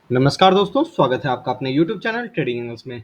नमस्कार दोस्तों, स्वागत है आपका अपने YouTube चैनल ट्रेडिंग एंगल्स में।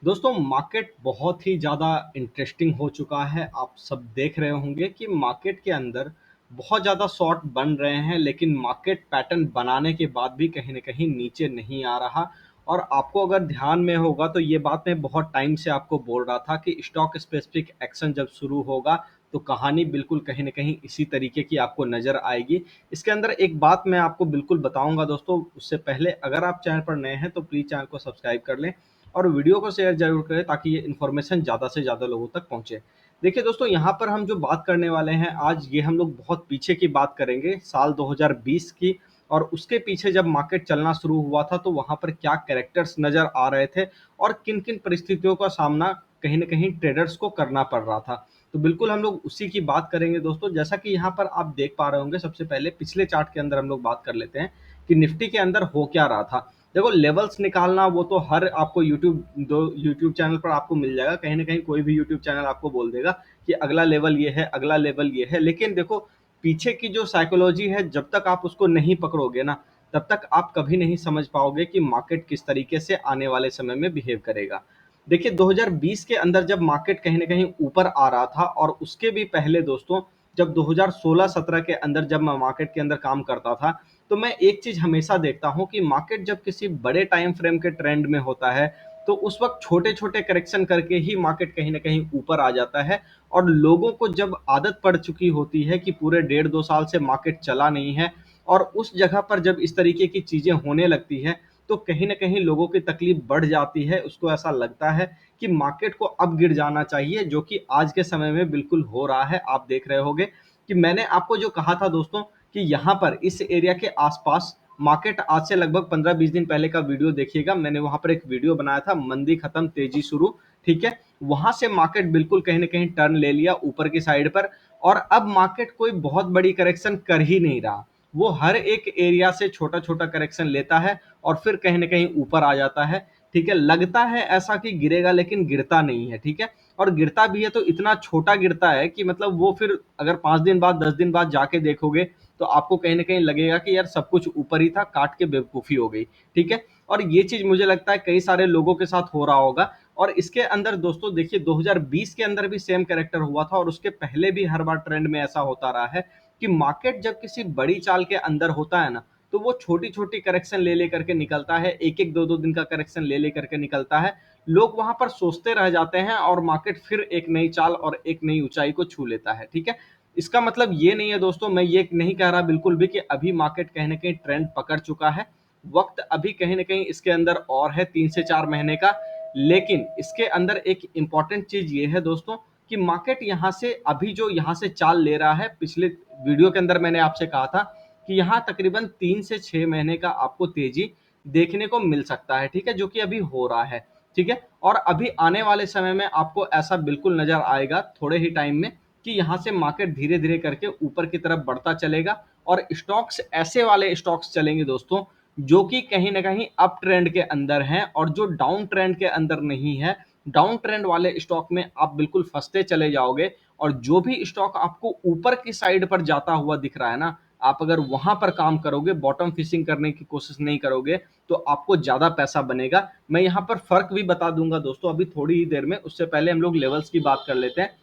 दोस्तों, मार्केट बहुत ही ज़्यादा इंटरेस्टिंग हो चुका है। आप सब देख रहे होंगे कि मार्केट के अंदर बहुत ज़्यादा शॉर्ट बन रहे हैं, लेकिन मार्केट पैटर्न बनाने के बाद भी कहीं न कहीं नीचे नहीं आ रहा। और आपको अगर ध्यान में होगा तो ये बात मैं बहुत टाइम से आपको बोल रहा था कि स्टॉक स्पेसिफिक एक्शन जब शुरू होगा तो कहानी बिल्कुल कहीं न कहीं इसी तरीके की आपको नज़र आएगी। इसके अंदर एक बात मैं आपको बिल्कुल बताऊँगा दोस्तों, उससे पहले अगर आप चैनल पर नए हैं तो प्लीज़ चैनल को सब्सक्राइब कर लें और वीडियो को शेयर ज़रूर करें ताकि ये इन्फॉर्मेशन ज़्यादा से ज़्यादा लोगों तक पहुँचे। देखिए दोस्तों, यहाँ पर हम जो बात करने वाले हैं आज, ये हम लोग बहुत पीछे की बात करेंगे, साल 2020 की। और उसके पीछे जब मार्केट चलना शुरू हुआ था तो वहाँ पर क्या कैरेक्टर्स नज़र आ रहे थे और किन-किन परिस्थितियों का सामना कहीं न कहीं ट्रेडर्स को करना पड़ रहा था। तो बिल्कुल हम लोग उसी की बात करेंगे दोस्तों। जैसा कि यहाँ पर आप देख पा रहे होंगे, सबसे पहले पिछले चार्ट के अंदर हम लोग बात कर लेते हैं कि निफ्टी के अंदर हो क्या रहा था। देखो, लेवल्स निकालना वो तो हर आपको यूट्यूब चैनल पर आपको मिल जाएगा। कहीं न कहीं कोई भी यूट्यूब चैनल आपको बोल देगा कि अगला लेवल ये है, अगला लेवल ये है। लेकिन देखो, पीछे की जो साइकोलॉजी है, जब तक आप उसको नहीं पकड़ोगे ना, तब तक आप कभी नहीं समझ पाओगे कि मार्केट किस तरीके से आने वाले समय में बिहेव करेगा। देखिए, 2020 के अंदर जब मार्केट कहीं न कहीं ऊपर आ रहा था और उसके भी पहले दोस्तों, जब 2016-17 के अंदर जब मैं मार्केट के अंदर काम करता था, तो मैं एक चीज़ हमेशा देखता हूँ कि मार्केट जब किसी बड़े टाइम फ्रेम के ट्रेंड में होता है, तो उस वक़्त छोटे-छोटे करेक्शन करके ही मार्केट कहीं न कहीं ऊपर आ जाता है। और लोगों को जब आदत पड़ चुकी होती है कि पूरे डेढ़ 2 साल से मार्केट चला नहीं है और उस जगह पर जब इस तरीके की चीज़ें होने लगती हैं, तो कहीं न कहीं लोगों की तकलीफ बढ़ जाती है। उसको ऐसा लगता है कि मार्केट को अब गिर जाना चाहिए, जो कि आज के समय में बिल्कुल हो रहा है। आप देख रहे होंगे कि मैंने आपको जो कहा था दोस्तों कि यहाँ पर इस एरिया के आसपास मार्केट, आज से लगभग 15-20 दिन पहले का वीडियो देखिएगा, मैंने वहाँ पर एक वीडियो बनाया था, मंदी खत्म तेजी शुरू, ठीक है? वहाँ से मार्केट बिल्कुल कहीं न कहीं टर्न ले लिया ऊपर की साइड पर और अब मार्केट कोई बहुत बड़ी करेक्शन कर ही नहीं रहा। वो हर एक एरिया से छोटा-छोटा करेक्शन लेता है और फिर कहीं न कहीं ऊपर आ जाता है, ठीक है? लगता है ऐसा कि गिरेगा, लेकिन गिरता नहीं है, ठीक है? और गिरता भी है तो इतना छोटा गिरता है कि मतलब वो फिर अगर 5 दिन बाद, 10 दिन बाद जाके देखोगे, तो आपको कहीं न कहीं लगेगा कि यार सब कुछ ऊपर ही था, काट के बेवकूफ़ी हो गई, ठीक है? और ये चीज़ मुझे लगता है कई सारे लोगों के साथ हो रहा होगा। और इसके अंदर दोस्तों देखिए, 2020 के अंदर भी सेम कैरेक्टर हुआ था और उसके पहले भी हर बार ट्रेंड में ऐसा होता रहा है कि मार्केट जब किसी बड़ी चाल के अंदर होता है ना, तो वो छोटी-छोटी करेक्शन ले लेकर के निकलता है, 1-1 2-2 दिन का करेक्शन ले लेकर के निकलता है। लोग वहाँ पर सोचते रह जाते हैं और मार्केट फिर एक नई चाल और एक नई ऊँचाई को छू लेता है, ठीक है? इसका मतलब ये नहीं है दोस्तों, मैं ये नहीं कह रहा बिल्कुल भी कि अभी मार्केट कहीं न कहीं ट्रेंड पकड़ चुका है। वक़्त अभी कहीं न कहीं इसके अंदर और है 3 से 4 महीने का। लेकिन इसके अंदर एक इम्पॉर्टेंट चीज़ ये है दोस्तों कि मार्केट यहाँ से अभी जो यहाँ से चाल ले रहा है, पिछले वीडियो के अंदर मैंने आपसे कहा था कि यहाँ तकरीबन 3 से 6 महीने का आपको तेज़ी देखने को मिल सकता है, ठीक है? जो कि अभी हो रहा है, ठीक है? और अभी आने वाले समय में आपको ऐसा बिल्कुल नज़र आएगा थोड़े ही टाइम में कि यहाँ से मार्केट धीरे-धीरे करके ऊपर की तरफ बढ़ता चलेगा और स्टॉक्स, ऐसे वाले स्टॉक्स चलेंगे दोस्तों, जो कि कहीं न कहीं अप ट्रेंड के अंदर हैं और जो डाउन ट्रेंड के अंदर नहीं है। डाउन ट्रेंड वाले स्टॉक में आप बिल्कुल फँसते चले जाओगे और जो भी स्टॉक आपको ऊपर की साइड पर जाता हुआ दिख रहा है ना, आप अगर वहाँ पर काम करोगे, बॉटम फिशिंग करने की कोशिश नहीं करोगे, तो आपको ज़्यादा पैसा बनेगा। मैं यहाँ पर फ़र्क भी बता दूँगा दोस्तों अभी थोड़ी ही देर में, उससे पहले हम लोग लेवल्स की बात कर लेते हैं।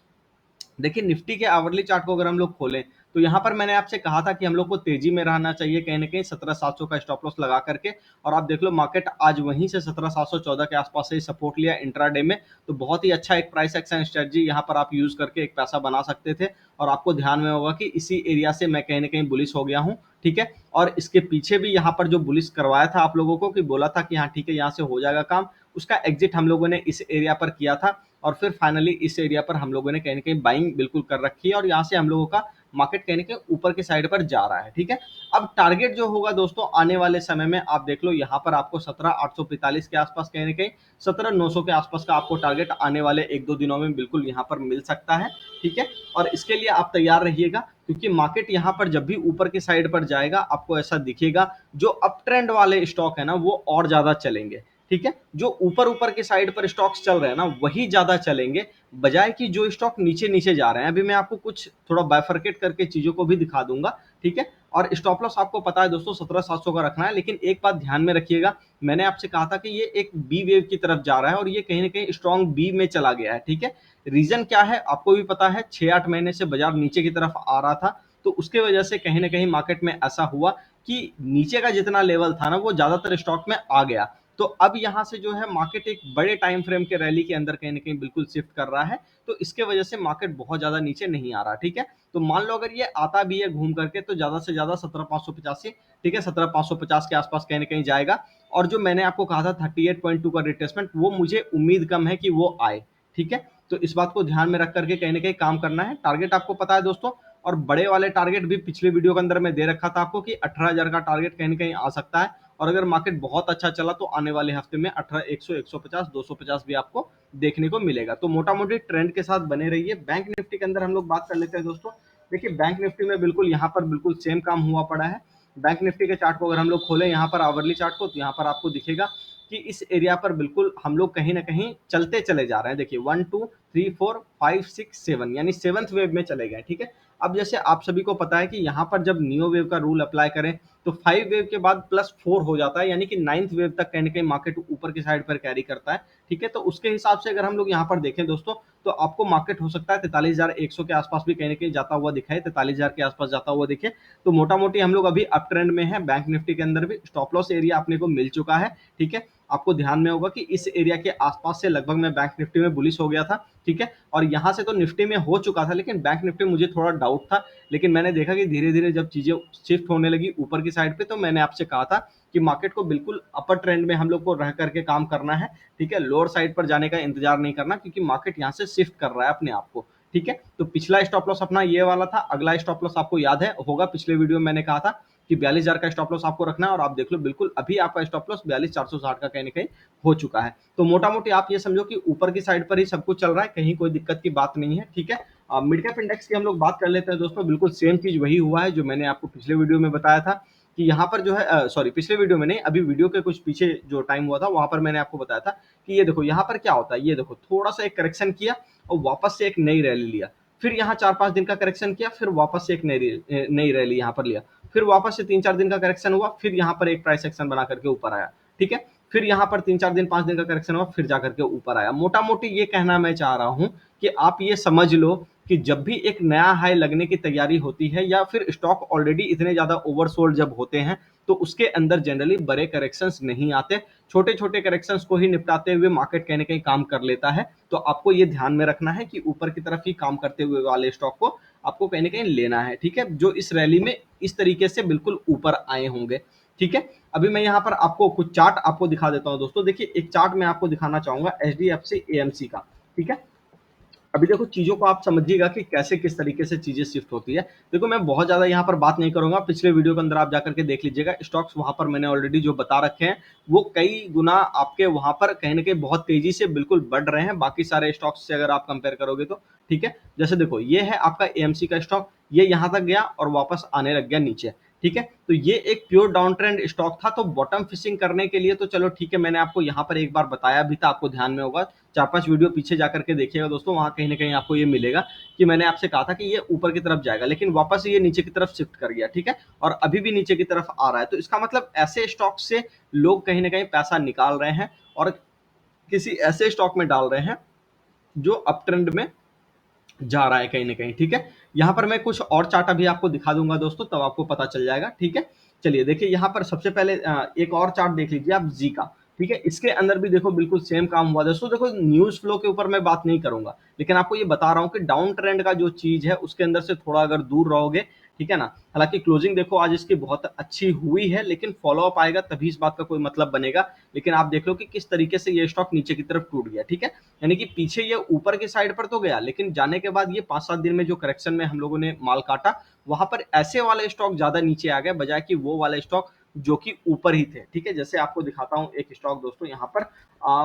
देखिए, निफ्टी के आवरली चार्ट को अगर हम लोग खोलें, तो यहाँ पर मैंने आपसे कहा था कि हम लोग को तेजी में रहना चाहिए कहीं न कहीं 17,700 का स्टॉप लॉस लगा करके। और आप देख लो, मार्केट आज वहीं से 17,714 के आसपास से ही सपोर्ट लिया इंट्राडे में। तो बहुत ही अच्छा एक प्राइस एक्शन स्ट्रेटजी यहाँ पर आप यूज़ करके एक पैसा बना सकते थे। और आपको ध्यान में होगा कि इसी एरिया से मैं कहीं न कहीं बुलिश हो गया हूँ, ठीक है? और इसके पीछे भी यहाँ पर जो बुलिश करवाया था आप लोगों को, कि बोला था कि हाँ ठीक है, यहाँ से हो जाएगा काम, उसका एग्ज़िट हम लोगों ने इस एरिया पर किया था। और फिर फाइनली इस एरिया पर हम लोगों ने कहीं न कहीं बाइंग बिल्कुल कर रखी है और यहाँ से हम लोगों का मार्केट कहीं न कहीं ऊपर की साइड पर जा रहा है, ठीक है? अब टारगेट जो होगा दोस्तों आने वाले समय में, आप देख लो यहाँ पर आपको 17,845 के आसपास कहीं न कहीं 17,900 के आसपास का आपको टारगेट आने वाले 1-2 दिनों में बिल्कुल यहाँ पर मिल सकता है, ठीक है? और इसके लिए आप तैयार रहिएगा, क्योंकि मार्केट यहाँ पर जब भी ऊपर की साइड पर जाएगा, आपको ऐसा दिखेगा जो अप ट्रेंड वाले स्टॉक है ना, वो और ज़्यादा चलेंगे, ठीक है? जो ऊपर-ऊपर की साइड पर स्टॉक्स चल रहे हैं ना, वही ज़्यादा चलेंगे, बजाए कि जो स्टॉक नीचे-नीचे जा रहे हैं। अभी मैं आपको कुछ थोड़ा बाइफरकेट करके चीज़ों को भी दिखा दूँगा, ठीक है। और स्टॉप लॉस आपको पता है दोस्तों 17,700 का रखना है, लेकिन एक बात ध्यान में रखिएगा, मैंने आपसे कहा था कि ये एक बी वेव की तरफ जा रहा है और ये कहीं ना कहीं स्ट्रॉन्ग बी में चला गया है, ठीक है। रीजन क्या है आपको भी पता है, 6-8 महीने से बाजार नीचे की तरफ आ रहा था, तो उसके वजह से कहीं ना कहीं मार्केट में ऐसा हुआ कि नीचे का जितना लेवल था ना वो ज्यादातर स्टॉक में आ गया। तो अब यहां से जो है मार्केट एक बड़े टाइम फ्रेम के रैली के अंदर कहीं ना कहीं बिल्कुल शिफ्ट कर रहा है, तो इसके वजह से मार्केट बहुत ज्यादा नीचे नहीं आ रहा, ठीक है। तो मान लो अगर ये आता भी है घूम करके तो ज्यादा से ज्यादा 17,585, ठीक है, 17,550 के आसपास कहीं ना कहीं जाएगा। और जो मैंने आपको कहा था 38.2 का रिट्रेसमेंट, वो मुझे उम्मीद कम है कि वो आए, ठीक है। तो इस बात को ध्यान में रख करके कहीं ना कहीं काम करना है। टारगेट आपको पता है दोस्तों, और बड़े वाले टारगेट भी पिछले वीडियो के अंदर मैं दे रखा था आपको कि 18,000 का टारगेट कहीं ना कहीं आ सकता है। और अगर मार्केट बहुत अच्छा चला तो आने वाले हफ्ते में 18, 100, 150, 250 भी आपको देखने को मिलेगा। तो मोटा मोटी ट्रेंड के साथ बने रहिए। बैंक निफ्टी के अंदर हम लोग बात कर लेते हैं दोस्तों। देखिए बैंक निफ्टी में बिल्कुल यहाँ पर बिल्कुल सेम काम हुआ पड़ा है। बैंक निफ्टी के चार्ट को अगर हम लोग खोलें यहाँ पर आवरली चार्ट को, तो यहाँ पर आपको दिखेगा कि इस एरिया पर बिल्कुल हम लोग कहीं ना कहीं चलते चले जा रहे हैं। देखिए 1, 2, 3, 4, 5, 6, 7 यानी सेवंथ वेव में चले गए, ठीक है। अब जैसे आप सभी को पता है कि यहाँ पर जब नियो वेव का रूल अप्लाई करें तो 5 वेव के बाद +4 हो जाता है, यानी कि 9th वेव तक कहीं ना कहीं मार्केट ऊपर की साइड पर कैरी करता है, ठीक है। तो उसके हिसाब से अगर हम लोग यहाँ पर देखें दोस्तों, तो आपको मार्केट हो सकता है 43,100 के आसपास भी कहीं ना कहीं जाता हुआ दिखाए, 43,000 के आसपास जाता हुआ दिखे। तो मोटा मोटी हम लोग अभी अप ट्रेंड में है। बैंक निफ्टी के अंदर भी स्टॉप लॉस एरिया अपने को मिल चुका है, ठीक है। आपको ध्यान में होगा कि इस एरिया के आसपास से लगभग मैं बैंक निफ्टी में बुलिश हो गया था, ठीक है। और यहाँ से तो निफ्टी में हो चुका था, लेकिन बैंक निफ्टी मुझे थोड़ा डाउट था, लेकिन मैंने देखा कि धीरे धीरे जब चीजें शिफ्ट होने लगी ऊपर की साइड पे, तो मैंने आपसे कहा था कि मार्केट को बिल्कुल अपर ट्रेंड में हम लोग को रह करके काम करना है, ठीक है। लोअर साइड पर जाने का इंतजार नहीं करना, क्योंकि मार्केट यहाँ से शिफ्ट कर रहा है अपने आप को, ठीक है। तो पिछला स्टॉप लॉस अपना ये वाला था। अगला स्टॉप लॉस आपको याद है होगा, पिछले वीडियो में मैंने कहा था कि 42,000 का स्टॉप लॉस आपको रखना है, और आप देख लो बिल्कुल अभी आपका स्टॉप लॉस 42,460 का कहीं ना कहीं हो चुका है। तो मोटा मोटी आप ये समझो कि ऊपर की साइड पर ही सब कुछ चल रहा है, कहीं कोई दिक्कत की बात नहीं है, ठीक है। मिड कैप इंडेक्स की हम लोग बात कर लेते हैं दोस्तों। बिल्कुल सेम चीज वही हुआ है जो मैंने आपको पिछले वीडियो में बताया था कि यहाँ पर जो है सॉरी पिछले वीडियो में नहीं, अभी वीडियो के कुछ पीछे जो टाइम हुआ था वहां पर मैंने आपको बताया था कि ये देखो यहाँ पर क्या होता है, ये देखो थोड़ा सा एक करेक्शन किया और वापस से एक नई रैली लिया, फिर यहाँ 4-5 दिन का करेक्शन किया, फिर वापस से एक नई रैली यहाँ पर लिया, फिर वापस से 3-4 दिन का करेक्शन हुआ, फिर यहाँ पर एक प्राइस एक्शन बना करके ऊपर आया, ठीक है। फिर यहाँ पर 3-4 दिन 5 दिन का करेक्शन हुआ, फिर जाकर के ऊपर आया। मोटा मोटी ये कहना मैं चाह रहा हूं कि आप ये समझ लो कि जब भी एक नया हाई लगने की तैयारी होती है या फिर स्टॉक ऑलरेडी इतने ज्यादा ओवरसोल्ड जब होते हैं, तो उसके अंदर जनरली बड़े करेक्शंस नहीं आते, छोटे छोटे करेक्शंस को ही निपटाते हुए मार्केट कहीं ना कहीं काम कर लेता है। तो आपको ये ध्यान में रखना है कि ऊपर की तरफ ही काम करते हुए वाले स्टॉक को आपको कहीं ना कहीं लेना है, ठीक है, जो इस रैली में इस तरीके से बिल्कुल ऊपर आए होंगे, ठीक है। अभी मैं यहाँ पर आपको कुछ चार्ट आपको दिखा देता हूँ दोस्तों। देखिए एक चार्ट मैं आपको दिखाना चाहूंगा एचडीएफसी एएमसी का, ठीक है। अभी देखो चीजों को आप समझिएगा कि कैसे किस तरीके से चीजें शिफ्ट होती है। देखो मैं बहुत ज्यादा यहाँ पर बात नहीं करूंगा, पिछले वीडियो के अंदर आप जाकर के देख लीजिएगा, स्टॉक्स वहां पर मैंने ऑलरेडी जो बता रखे हैं वो कई गुना आपके वहां पर कहीं ना कहीं बहुत तेजी से बिल्कुल बढ़ रहे हैं बाकी सारे स्टॉक्स से अगर आप कंपेयर करोगे तो, ठीक है। जैसे देखो ये है आपका एएमसी का स्टॉक, ये यहाँ तक गया और वापस आने लग गया नीचे, ठीक है। तो ये एक प्योर डाउन ट्रेंड स्टॉक था, तो बॉटम फिशिंग करने के लिए तो चलो ठीक है, मैंने आपको यहाँ पर एक बार बताया भी था, आपको ध्यान में होगा, 4-5 वीडियो पीछे जाकर के देखिएगा दोस्तों, वहां कहीं ना कहीं आपको ये मिलेगा कि मैंने आपसे कहा था कि ये ऊपर की तरफ जाएगा, लेकिन वापस ये नीचे की तरफ शिफ्ट कर गया, ठीक है। और अभी भी नीचे की तरफ आ रहा है, तो इसका मतलब ऐसे स्टॉक से लोग कहीं ना कहीं पैसा निकाल रहे हैं और किसी ऐसे स्टॉक में डाल रहे हैं जो अप ट्रेंड में जा रहा है कहीं ना कहीं, ठीक है। यहाँ पर मैं कुछ और चार्ट अभी आपको दिखा दूंगा दोस्तों, तब आपको पता चल जाएगा, ठीक है। चलिए देखिए यहाँ पर सबसे पहले एक और चार्ट देख लीजिए आप जी का, ठीक है। इसके अंदर भी देखो बिल्कुल सेम काम हुआ दोस्तों। देखो न्यूज फ्लो के ऊपर मैं बात नहीं करूंगा, लेकिन आपको ये बता रहा हूँ कि डाउन ट्रेंड का जो चीज है उसके अंदर से थोड़ा अगर दूर रहोगे, ठीक है ना। हालांकि क्लोजिंग देखो आज इसकी बहुत अच्छी हुई है, लेकिन फॉलो अप आएगा तभी इस बात का कोई मतलब बनेगा। लेकिन आप देख लो कि किस तरीके से ये स्टॉक नीचे की तरफ टूट गया, ठीक है। यानी कि पीछे ये ऊपर की साइड पर तो गया, लेकिन जाने के बाद ये 5-7 दिन में जो करेक्शन में हम लोगों ने माल काटा, वहां पर ऐसे वाले स्टॉक ज्यादा नीचे आ गए बजाय कि वो वाले स्टॉक जो कि ऊपर ही थे, ठीक है। जैसे आपको दिखाता हूं एक स्टॉक दोस्तों, यहाँ पर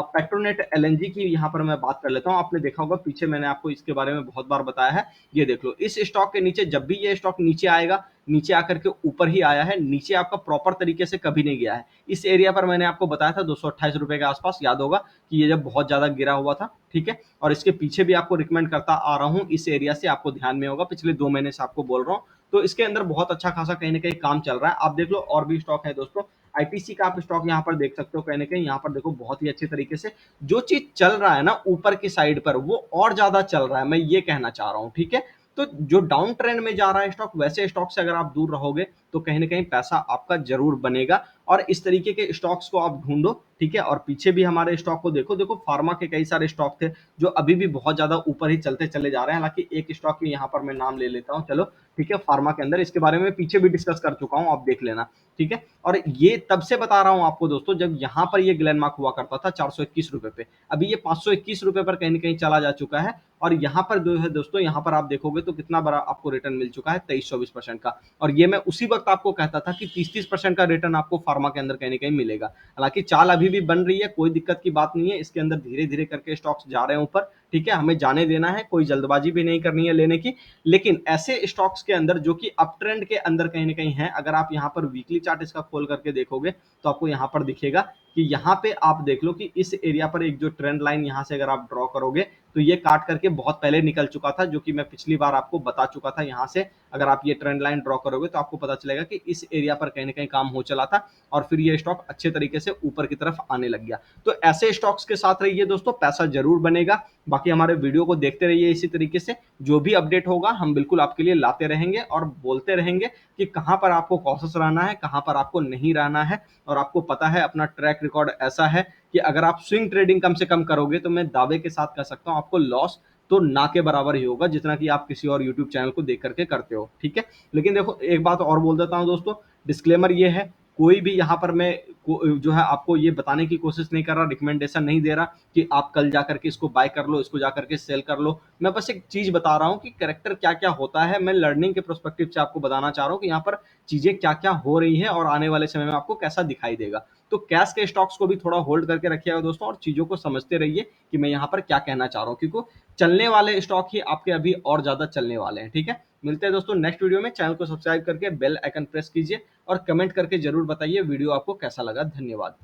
पेट्रोनेट एलएनजी की यहाँ पर मैं बात कर लेता हूँ। आपने देखा होगा पीछे मैंने आपको इसके बारे में बहुत बार बताया है। ये देख लो इस स्टॉक के नीचे, जब भी ये स्टॉक नीचे आएगा, नीचे आकर के ऊपर ही आया है, नीचे आपका प्रॉपर तरीके से कभी नहीं गया है। इस एरिया पर मैंने आपको बताया था 228 रुपए के आसपास, याद होगा कि ये जब बहुत ज्यादा गिरा हुआ था, ठीक है। और इसके पीछे भी आपको रिकमेंड करता आ रहा हूं, इस एरिया से आपको ध्यान में होगा, पिछले 2 महीने से आपको बोल रहा हूँ तो इसके अंदर बहुत अच्छा खासा कहीं न कहीं काम चल रहा है। आप देख लो और भी स्टॉक है दोस्तों, आईटीसी का आप स्टॉक यहाँ पर देख सकते हो कहीं न कहीं, यहाँ पर देखो बहुत ही अच्छे तरीके से जो चीज़ चल रहा है ना ऊपर की साइड पर वो और ज़्यादा चल रहा है, मैं ये कहना चाह रहा हूँ, ठीक है? तो जो डाउन ट्रेंड में जा रहा है स्टॉक, वैसे स्टॉक से अगर आप दूर रहोगे तो कहीं न कहीं पैसा आपका ज़रूर बनेगा और इस तरीके के स्टॉक्स को आप ढूँढो, ठीक है? और पीछे भी हमारे स्टॉक को देखो, देखो फार्मा के कई सारे स्टॉक थे जो अभी भी बहुत ज़्यादा ऊपर ही चलते चले जा रहे हैं। हालाँकि एक स्टॉक की यहाँ पर मैं नाम ले लेता हूँ, चलो ठीक है? फार्मा के अंदर इसके बारे में पीछे भी डिस्कस कर चुका हूँ, आप देख लेना, ठीक है? और ये तब से बता रहा हूँ आपको दोस्तों जब यहाँ पर ये ग्लेनमार्क हुआ करता था ₹421 पे। अभी ये ₹521 पर कहीं न कहीं चला जा चुका है और यहाँ पर जो है दोस्तों, यहाँ पर आप देखोगे तो कितना बड़ा आपको रिटर्न मिल चुका है 23-24% का। और ये मैं उसी वक़्त आपको कहता था कि 30-30% का रिटर्न आपको फार्मा के अंदर कहीं न कहीं मिलेगा। हालाँकि चाल अभी भी बन रही है, कोई दिक्कत की बात नहीं है, इसके अंदर धीरे-धीरे करके स्टॉक्स जा रहे हैं ऊपर, ठीक है? हमें जाने देना है, कोई जल्दबाज़ी भी नहीं करनी है लेने की। लेकिन ऐसे स्टॉक्स के अंदर जो कि अप ट्रेंड के अंदर कहीं न कहीं हैं, अगर आप यहाँ पर वीकली चार्ट इसका खोल करके देखोगे, तो आपको यहाँ पर दिखेगा कि यहाँ पे आप देख लो कि इस एरिया पर एक जो ट्रेंड लाइन यहाँ से अगर आप ड्रॉ करोगे, तो ये काट करके बहुत पहले निकल चुका था, जो कि मैं पिछली बार आपको बता चुका था। यहाँ से अगर आप ये ट्रेंड लाइन ड्रॉ करोगे तो आपको पता चलेगा कि इस एरिया पर कहीं न कहीं काम हो चला था और फिर ये स्टॉक अच्छे तरीके से ऊपर की तरफ आने लग गया। तो ऐसे स्टॉक्स के साथ रहिए दोस्तों, पैसा ज़रूर बनेगा। बाकी हमारे वीडियो को देखते रहिए इसी तरीके से, जो भी अपडेट होगा हम बिल्कुल आपके लिए लाते रहेंगे और बोलते रहेंगे कि कहाँ पर आपको कॉशियस रहना है, कहाँ पर आपको नहीं रहना है। और आपको पता है अपना ट्रैक रिकॉर्ड ऐसा है कि अगर आप स्विंग ट्रेडिंग कम से कम करोगे तो मैं दावे के साथ कह सकता हूँ आपको लॉस तो ना के बराबर ही होगा जितना कि आप किसी और यूट्यूब चैनल को देख करके करते हो, ठीक है? लेकिन देखो एक बात और बोल देता हूँ दोस्तों, डिस्क्लेमर ये है, कोई भी यहाँ पर मैं जो है आपको ये बताने की कोशिश नहीं कर रहा, रिकमेंडेशन नहीं दे रहा कि आप कल जाकर के इसको बाय कर लो, इसको जाकर के सेल कर लो। मैं बस एक चीज़ बता रहा हूँ कि कैरेक्टर क्या-क्या होता है, मैं लर्निंग के पर्सपेक्टिव से आपको बताना चाह रहा हूँ कि यहाँ पर चीज़ें क्या-क्या हो रही हैं और आने वाले समय में आपको कैसा दिखाई देगा। तो कैश के स्टॉक्स को भी थोड़ा होल्ड करके रखिएगा दोस्तों और चीज़ों को समझते रहिए कि मैं यहाँ पर क्या कहना चाह रहा हूँ, क्योंकि चलने वाले स्टॉक ही आपके अभी और ज़्यादा चलने वाले हैं, ठीक है? मिलते हैं दोस्तों नेक्स्ट वीडियो में, चैनल को सब्सक्राइब करके बेल आइकन प्रेस कीजिए और कमेंट करके ज़रूर बताइए वीडियो आपको कैसा लगा। धन्यवाद।